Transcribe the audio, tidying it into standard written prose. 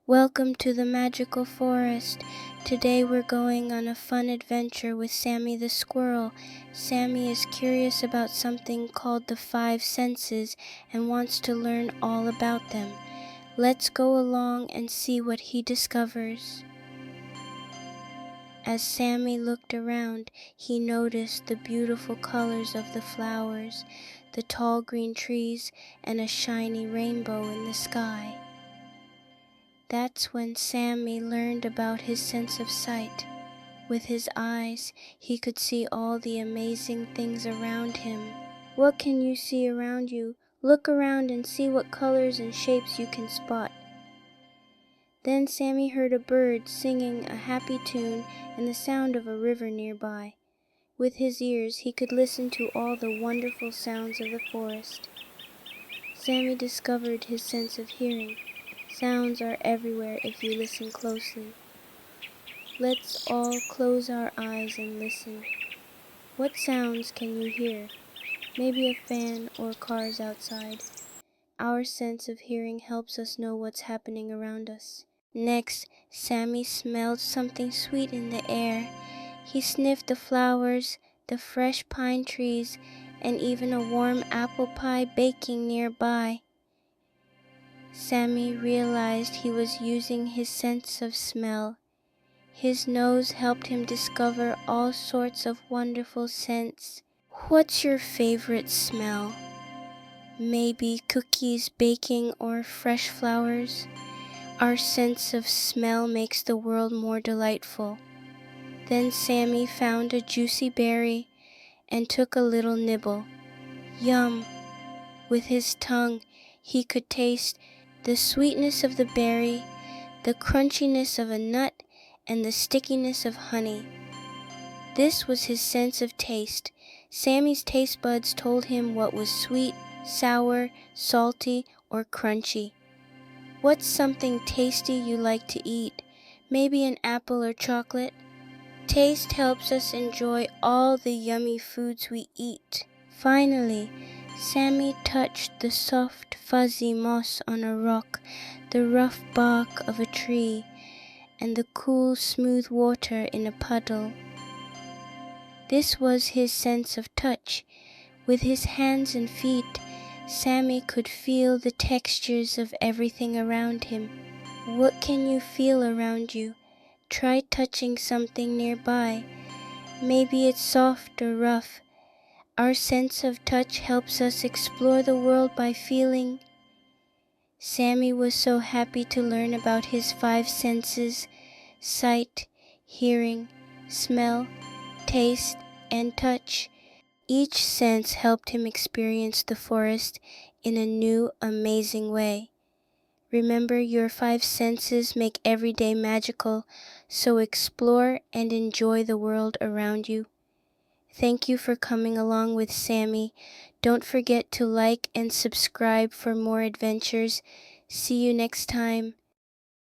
Welcome to the magical forest. Today we're going on a fun adventure with Sammy the Squirrel. Sammy is curious about something called the five senses and wants to learn all about them. Let's go along and see what he discovers. As Sammy looked around, he noticed the beautiful colors of the flowers, the tall green trees, and a shiny rainbow in the sky. That's when Sammy learned about his sense of sight. With his eyes, he could see all the amazing things around him. What can you see around you? Look around and see what colors and shapes you can spot. Then Sammy heard a bird singing a happy tune and the sound of a river nearby. With his ears, he could listen to all the wonderful sounds of the forest. Sammy discovered his sense of hearing. Sounds are everywhere if you listen closely. Let's all close our eyes and listen. What sounds can you hear? Maybe a fan or cars outside. Our sense of hearing helps us know what's happening around us. Next, Sammy smelled something sweet in the air. He sniffed the flowers, the fresh pine trees, and even a warm apple pie baking nearby. Sammy realized he was using his sense of smell. His nose helped him discover all sorts of wonderful scents. What's your favorite smell? Maybe cookies baking or fresh flowers? Our sense of smell makes the world more delightful. Then Sammy found a juicy berry and took a little nibble. Yum! With his tongue, he could taste the sweetness of the berry, the crunchiness of a nut, and the stickiness of honey. This was his sense of taste. Sammy's taste buds told him what was sweet, sour, salty, or crunchy. What's something tasty you like to eat? Maybe an apple or chocolate? Taste helps us enjoy all the yummy foods we eat. Finally, Sammy touched the soft, fuzzy moss on a rock, the rough bark of a tree, and the cool, smooth water in a puddle. This was his sense of touch. With his hands and feet, Sammy could feel the textures of everything around him. What can you feel around you? Try touching something nearby. Maybe it's soft or rough. Our sense of touch helps us explore the world by feeling. Sammy was so happy to learn about his five senses: sight, hearing, smell, taste, and touch. Each sense helped him experience the forest in a new, amazing way. Remember, your five senses make every day magical, so explore and enjoy the world around you. Thank you for coming along with Sammy. Don't forget to like and subscribe for more adventures. See you next time.